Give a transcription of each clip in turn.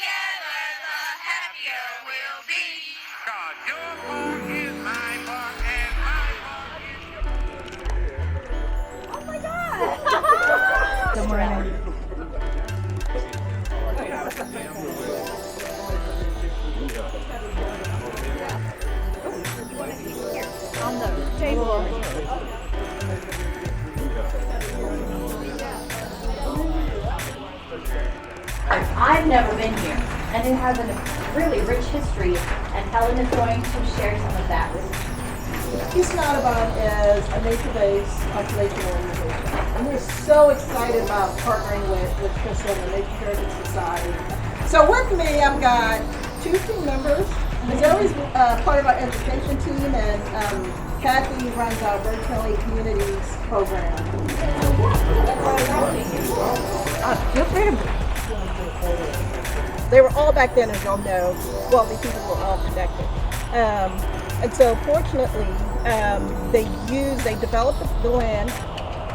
together, the happier we'll be. 'Cause your part is my part and my part is your part. Oh my God! Good morning. On the table. I've never been here, and it has a really rich history, and Helen is going to share some of that with me. Peace and Audubon is a nature-based conservation organization, and we're so excited about partnering with Crystal and the Nature Heritage Society. So with me, I've got 2 team members. Zoe's part of our education team, and Kathy runs our Birdcalls communities program. Feel free to. They were all back then, as y'all know. Well, these people were all connected. And so fortunately, they developed the land,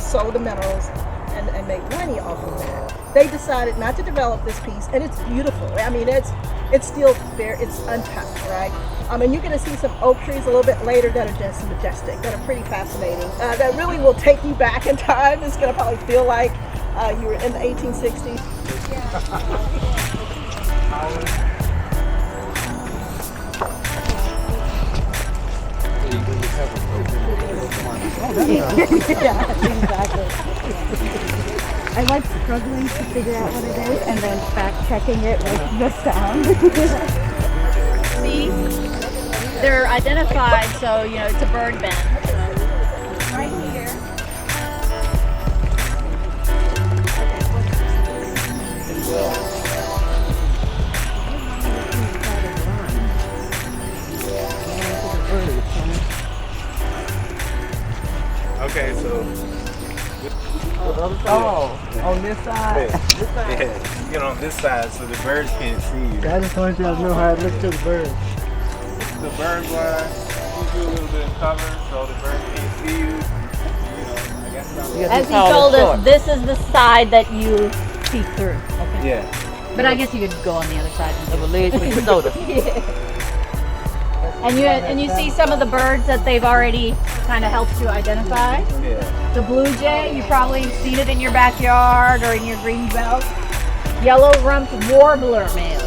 sold the minerals, and made money off of that. They decided not to develop this piece, and it's beautiful. I mean, it's still there, it's untouched, right? And you're gonna see some oak trees a little bit later that are just majestic, that are pretty fascinating. That really will take you back in time. It's gonna probably feel like you were in the 1860s. Yeah, exactly. I like struggling to figure out what it is and then fact checking it with the sound. See, they're identified, so you know it's a bird band. Right here. Okay, so. On this side? Yeah, you get on this side so the birds can't see you. I just want you to know how it looks to the birds. The bird blind, you do a little bit of cover so the birds can't see you. I guess that's As he told us, this is the side that you peek through. Okay. Yeah. But I guess you could go on the other side. Of a leg with soda. And you see some of the birds that they've already kind of helped you identify. Yeah. The blue jay, you've probably seen it in your backyard or in your green belt. Yellow-rumped warbler male.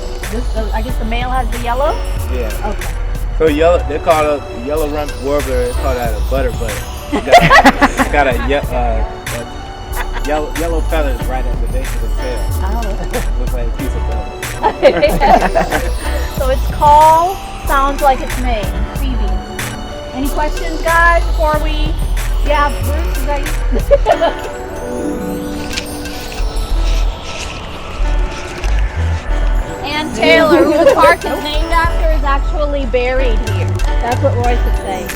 I guess the male has the yellow? Yeah. Okay. So they call it a yellow-rumped warbler. They call that a butter butt. It's got a yellow feathers right at the base of the tail. Oh. Looks like a piece of butter. So its call sounds like it's made. Phoebe. Any questions, guys, before we... Yeah, Bruce, is that you? And Taylor, who the park is named after, is actually buried here. That's what Royce is saying.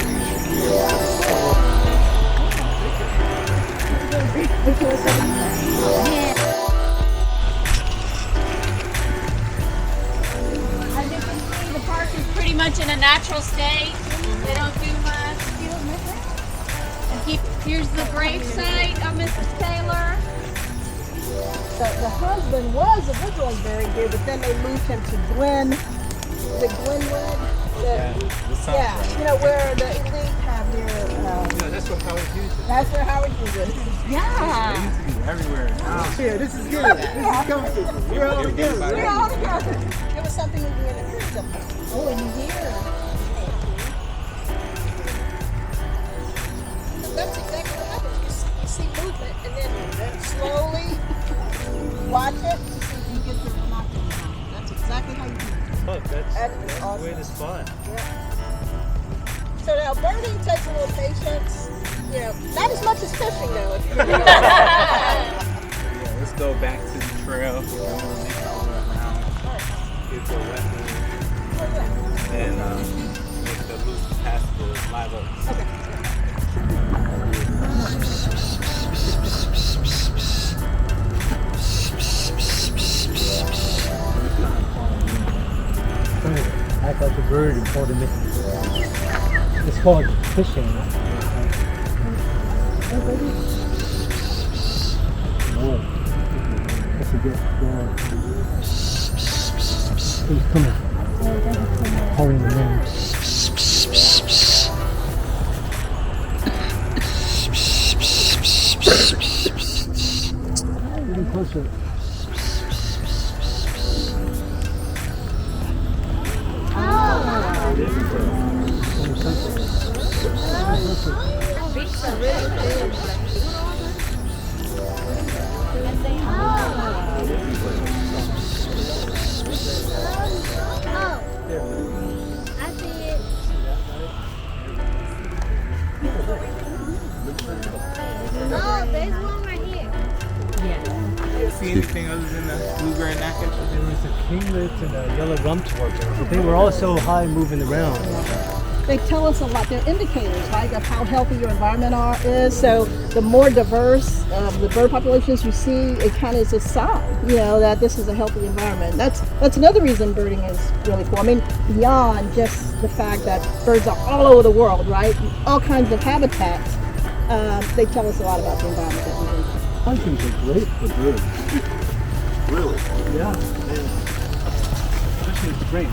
As you can see, the park is pretty much in a natural state. They don't do much. And here's the grave site of Mrs. Taylor. The husband was originally buried here, but then they moved him to Glenwood. The Yeah, you know where the elite have their. that's what Howard Hughes is. That's where Howard Hughes is. Yeah. They used to be everywhere. Yeah, this is good. This is comfortable. We're all together. We're all together. It was something we did in the trees up there. Oh, and here. That's exactly what happens. You see movement, and then slowly watch it. You get the monoculture. That's exactly how you do it. Look, that's awesome. the way this fun. So now birding takes a little patience. You know, not as much as fishing though. If you Yeah, let's go back to the trail. I'm gonna make all the way around. Get the wetland. And make the loose past the live oaks. Okay. Act like a bird and call the mission. It's called fishing. No. That's a good Who's coming? Calling the name. Getting closer. Oh, there's one right here. See anything other than the blue-gray gnatcatcher? There was a kinglet and a yellow rumped, but they were all so high moving around. They tell us a lot. They're indicators, right, of how healthy your environment is. So the more diverse the bird populations you see, it kind of is a sign, that this is a healthy environment. That's another reason birding is really cool. I mean, beyond just the fact that birds are all over the world, right, all kinds of habitats, they tell us a lot about the environment that we live in. Hunting's are great for birds. Really? Yeah. Especially in spring.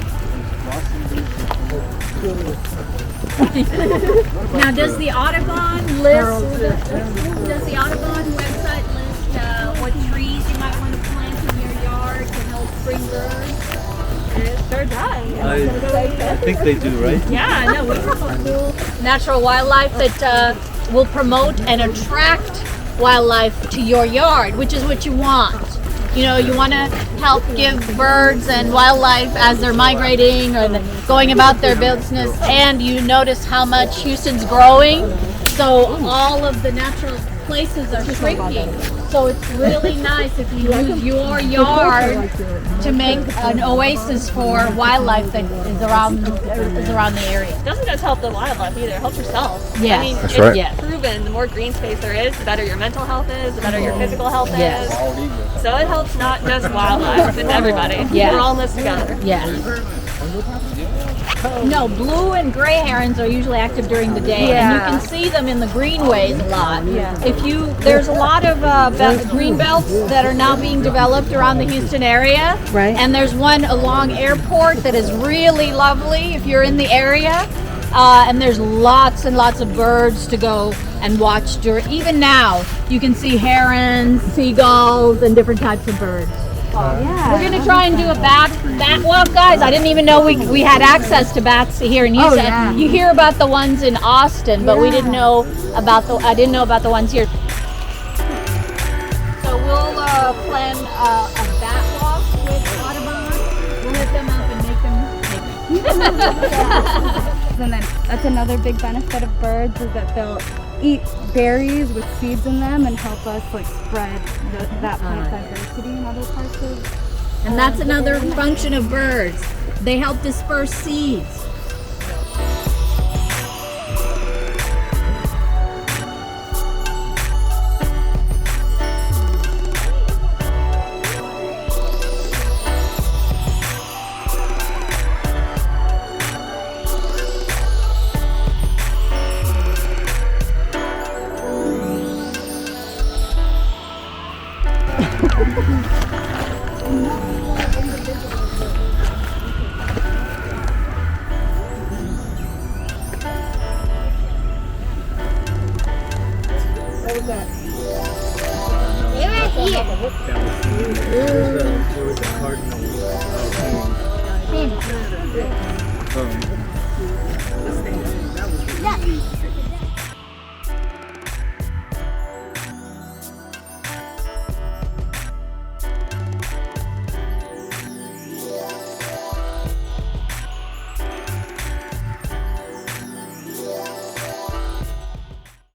Now, does the Audubon website list what trees you might want to plant in your yard to help bring birds? It sure does. I think they do, right? Yeah, no, we have cool natural wildlife that will promote and attract wildlife to your yard, which is what you want. You want to help give birds and wildlife as they're migrating or going about their business, and you notice how much Houston's growing, so all of the natural places are shrinking. So it's really nice if you use your yard to make an oasis for wildlife that is around the area. It doesn't just help the wildlife either, it helps yourself. Yes. I mean, That's it's right. proven the more green space there is, the better your mental health is, the better your physical health Yes. is. So it helps not just wildlife, it's everybody. Yes. We're all in this together. Yeah. No, blue and gray herons are usually active during the day, Yeah. and you can see them in the greenways a lot. There's a lot of green belts that are now being developed around the Houston area, Right. and there's one along airport that is really lovely if you're in the area, and there's lots and lots of birds to go and watch. Even now, you can see herons, seagulls, and different types of birds. We're gonna try and do a bat walk, guys. I didn't even know we had access to bats here in Houston. You hear about the ones in Austin, but we didn't know about I didn't know about the ones here. So we'll plan a bat walk with Audubon. We'll hit them up and make them. And then that's another big benefit of birds is that they'll eat berries with seeds in them and help us spread that plant diversity in other parts of. And that's another function of birds. They help disperse seeds. What was that? They're right here. There was a cardinal. Look.